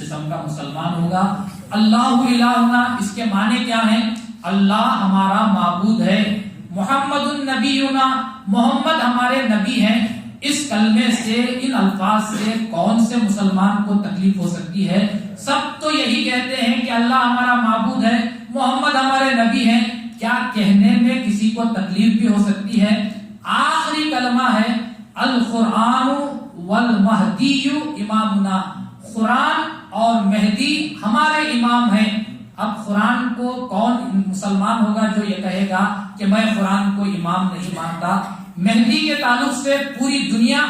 قسم کا مسلمان ہوگا۔ اللہ الہنا اس کے معنی کیا ہیں؟ اللہ ہمارا معبود ہے، محمد النبینا محمد ہمارے نبی ہیں۔ اس کلمے سے، ان الفاظ سے کون سے مسلمان کو تکلیف ہو سکتی ہے؟ سب تو یہی کہتے ہیں کہ اللہ ہمارا معبود ہے، محمد ہمارے نبی ہیں، کیا کہنے میں کسی کو تکلیف بھی ہو سکتی ہے؟ آخری کلمہ ہے القرآن والمہدی امامنا، قرآن اور مہدی ہمارے امام ہیں۔ اب قرآن کو کون مسلمان ہوگا جو یہ کہے گا کہ میں قرآن کو امام نہیں مانتا؟ مہدی کے تعلق سے پوری دنیا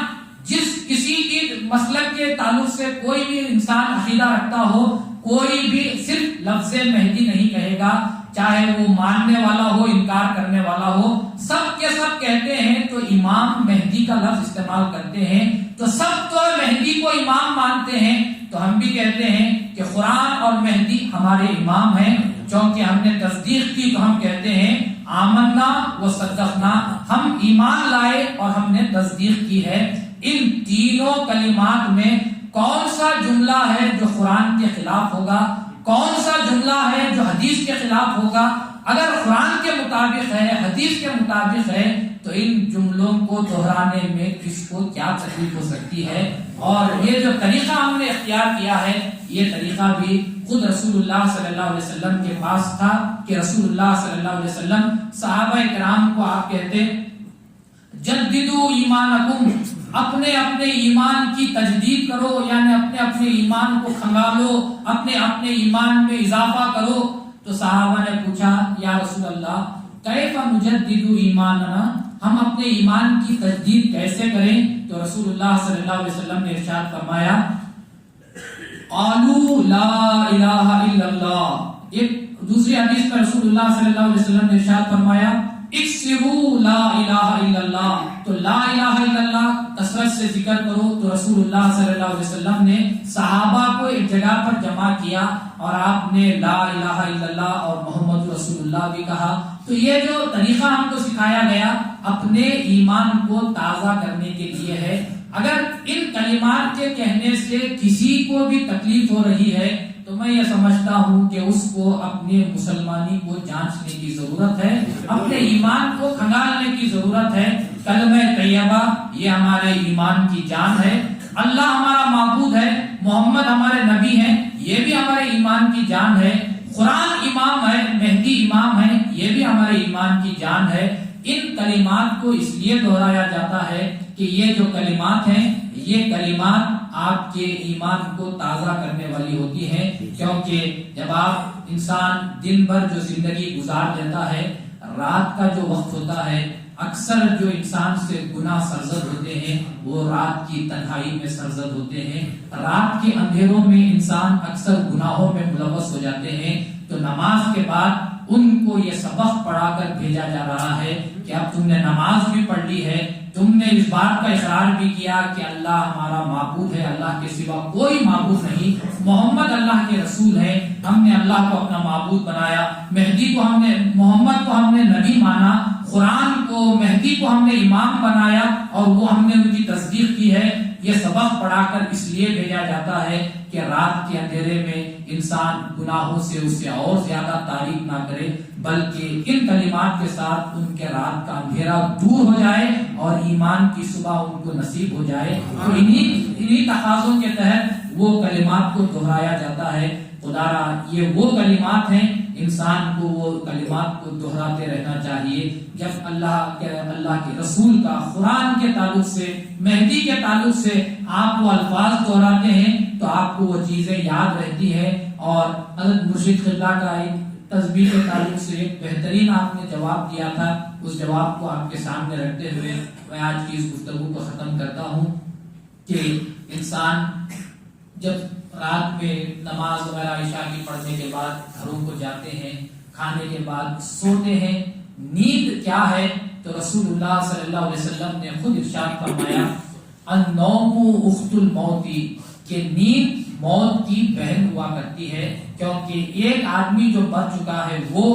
جس کسی کی مسلک کے تعلق سے کوئی بھی انسان عقیدہ رکھتا ہو، کوئی بھی صرف لفظ مہدی نہیں کہے گا، چاہے وہ ماننے والا ہو، انکار کرنے والا ہو، سب کے سب کہتے ہیں تو امام مہدی کا لفظ استعمال کرتے ہیں، تو سب تو مہدی کو امام مانتے ہیں، تو ہم بھی کہتے ہیں کہ قرآن اور مہدی ہمارے امام ہیں، چونکہ ہم نے تصدیق کی تو ہم کہتے ہیں آمنا و صدقنا، ہم ایمان لائے اور ہم نے تصدیق کی ہے۔ ان تینوں کلمات میں کون سا جملہ ہے جو قرآن کے خلاف ہوگا؟ کون سا جملہ ہے جو حدیث کے خلاف ہوگا؟ اگر قرآن کے مطابق ہے، حدیث کے مطابق ہے، تو ان جملوں کو دہرانے میں کس کو کیا تکلیف ہو سکتی ہے؟ اور یہ جو طریقہ ہم نے اختیار کیا ہے، یہ طریقہ بھی خود رسول اللہ صلی اللہ علیہ وسلم کے پاس تھا، کہ رسول اللہ صلی اللہ علیہ وسلم صحابہ کرام کو آپ کہتے جددوا ایمانکم، اپنے اپنے ایمان کی تجدید کرو، یعنی اپنے اپنے ایمان کو کھنگالو، اپنے اپنے ایمان میں اضافہ کرو۔ تو صحابہ نے پوچھا یا رسول اللہ کیف نجدد ایماننا، ہم اپنے ایمان کی تجدید کیسے کریں؟ تو رسول اللہ صلی اللہ علیہ وسلم نے ارشاد فرمایا قالوا لا الہ الا اللہ، ایک دوسری حدیث میں رسول اللہ صلی اللہ علیہ وسلم نے ارشاد فرمایا اکثروا لا الہ الا اللہ، تو لا الہ الا اللہ کثرت سے ذکر کرو۔ تو رسول اللہ صلی اللہ علیہ وسلم نے صحابہ کو ایک جگہ پر جمع کیا اور آپ نے لا الہ الا اللہ اور محمد رسول اللہ بھی کہا۔ تو یہ جو طریقہ ہم کو سکھایا گیا اپنے ایمان کو تازہ کرنے کے لیے ہے۔ اگر ان کلمات کے کہنے سے کسی کو بھی تکلیف ہو رہی ہے تو میں یہ سمجھتا ہوں کہ اس کو اپنے مسلمانی کو جانچنے کی ضرورت ہے، اپنے ایمان کو کھنگالنے کی ضرورت ہے۔ کلمہ طیبہ یہ ہمارے ایمان کی جان ہے، اللہ ہمارا معبود ہے، محمد ہمارے نبی ہیں، یہ بھی ہمارے ایمان کی جان ہے، قرآن امام ہے، مہدی امام ہے، یہ بھی ہمارے ایمان کی جان ہے۔ ان کلمات کو اس لیے دہرایا جاتا ہے کہ یہ جو کلمات ہیں یہ کلمات آپ کے ایمان کو تازہ کرنے والی ہوتی ہیں، کیونکہ جب آپ انسان دن بھر جو زندگی گزار لیتا ہے، رات کا جو وقت ہوتا ہے، اکثر جو انسان سے گناہ سرزد ہوتے ہیں وہ رات کی تنہائی میں سرزد ہوتے ہیں، رات کے اندھیروں میں انسان اکثر گناہوں میں ملوث ہو جاتے ہیں۔ تو نماز کے بعد ان کو یہ سبق پڑھا کر بھیجا جا رہا ہے کہ اب تم نے نماز بھی پڑھ لی ہے، تم نے اس بات کا اقرار بھی کیا کہ اللہ ہمارا معبود ہے، اللہ کے سوا کوئی معبود نہیں، محمد اللہ کے رسول ہے، ہم نے اللہ کو اپنا معبود بنایا، مہدی کو ہم نے، محمد کو ہم نے نبی مانا، قرآن کو، مہدی کو ہم نے امام بنایا اور وہ ہم نے ان کی تصدیق کی ہے۔ یہ سبق پڑھا کر اس لیے بھیجا جاتا ہے کہ رات کے اندھیرے میں انسان گناہوں سے اسے اور زیادہ تاریک نہ کرے، بلکہ ان کلمات کے ساتھ ان کے رات کا اندھیرا دور ہو جائے اور ایمان کی صبح ان کو نصیب ہو جائے۔ تو انہی تقاضوں کے تحت وہ کلمات کو دہرایا جاتا ہے۔ خدارا یہ وہ کلمات ہیں، انسان کو وہ کلمات کو دہراتے رہنا چاہیے۔ جب اللہ کے رسول کا، قرآن کے تعلق سے، مہدی کے تعلق سے آپ وہ الفاظ دہراتے ہیں تو آپ کو وہ چیزیں یاد رہتی ہے۔ اور حضرت مرشد قبلہ کا ایک تسبیح کے تعلق سے ایک بہترین آپ نے جواب دیا تھا، اس جواب کو آپ کے سامنے رکھتے ہوئے میں آج کی اس گفتگو کو ختم کرتا ہوں کہ انسان جب رات میں نماز وغیرہ عشاء کی پڑھنے کے بعد گھروں کو جاتے ہیں، کھانے کے بعد سوتے ہیں، نیند کیا ہے؟ تو رسول اللہ صلی اللہ علیہ وسلم نے خود ارشاد فرمایا النوم اخت الموت، کہ نیند موت کی بہن ہوا کرتی ہے، کیونکہ ایک آدمی جو مر چکا ہے وہ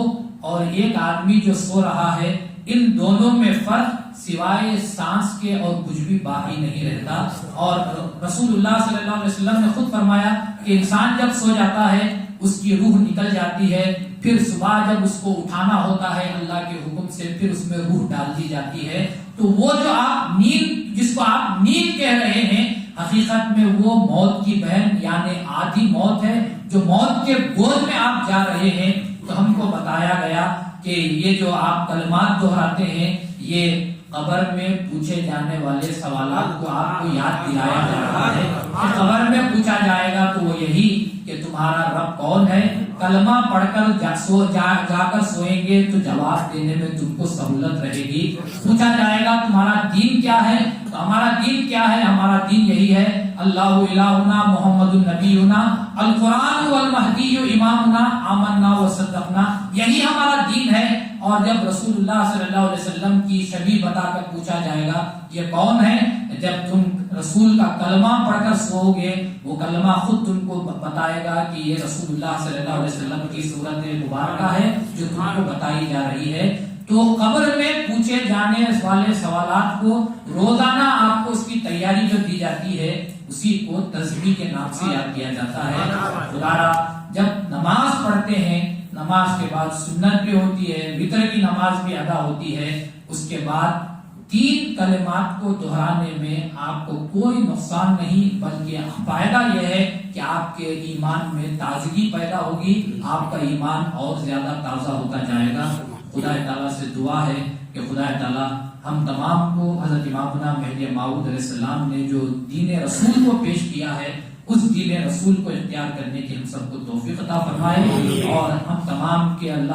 اور ایک آدمی جو سو رہا ہے، ان دونوں میں فرق سوائے سانس کے اور کچھ بھی باقی نہیں رہتا. اور رسول اللہ صلی اللہ علیہ وسلم نے خود فرمایا کہ انسان جب سو جاتا ہے اس کی روح نکل جاتی ہے، پھر صبح جب اس کو اٹھانا ہوتا ہے اللہ کے حکم سے پھر اس میں روح ڈال دی جاتی ہے. تو وہ جو آپ نیند، جس کو آپ نیند کہہ رہے ہیں، حقیقت میں وہ موت کی بہن یعنی آدھی موت ہے، جو موت کے گود میں آپ جا رہے ہیں. تو ہم کو بتایا گیا کہ یہ جو آپ کلمات دہراتے ہیں یہ قبر میں پوچھے جانے والے سوالات کو آپ کو یاد دلایا جا رہا ہے کہ قبر میں پوچھا جائے گا تو وہ یہی کہ تمہارا رب کون ہے. کلمہ پڑھ کر جا کر سوئیں گے تو جواب دینے میں تم کو سہولت رہے گی. پوچھا جائے گا تمہارا دین کیا ہے، تو ہمارا دین کیا ہے، ہمارا دین یہی ہے اللہ الہنا محمد النبینا القرآن والمہدی امامنا آمنا وصدقنا، یہی ہمارا دین ہے. اور جب رسول اللہ صلی اللہ علیہ وسلم کی شبیہ بتا کر پوچھا جائے گا یہ کون ہے، جب تم رسول کا کلمہ پڑھ کر سو گے وہ کلمہ خود تم کو بتائے گا کہ یہ رسول اللہ صلی اللہ علیہ وسلم کی صورت مبارکہ ہے جو تم کو بتائی جا رہی ہے. تو قبر میں پوچھے جانے والے سوالات کو روزانہ آپ کو اس کی تیاری جو دی جاتی ہے اسی کو تسبیح کے نام سے یاد کیا جاتا ہے. خدا جب نماز پڑھتے ہیں، نماز کے بعد سنت بھی ہوتی ہے، وتر کی نماز بھی ادا ہوتی ہے، اس کے بعد 3 کلمات کو دہرانے میں آپ کو کوئی نقصان نہیں بلکہ فائدہ یہ ہے کہ آپ کے ایمان میں تازگی پیدا ہوگی، آپ کا ایمان اور زیادہ تازہ ہوتا جائے گا. خدا تعالیٰ سے دعا ہے کہ خدا تعالیٰ ہم تمام کو حضرت امامنا مہدی موعود علیہ السلام نے جو دین رسول کو پیش کیا ہے اس دین رسول کو اختیار کرنے کی ہم سب کو توفیق عطا فرمائے، اور ہم تمام کے اللہ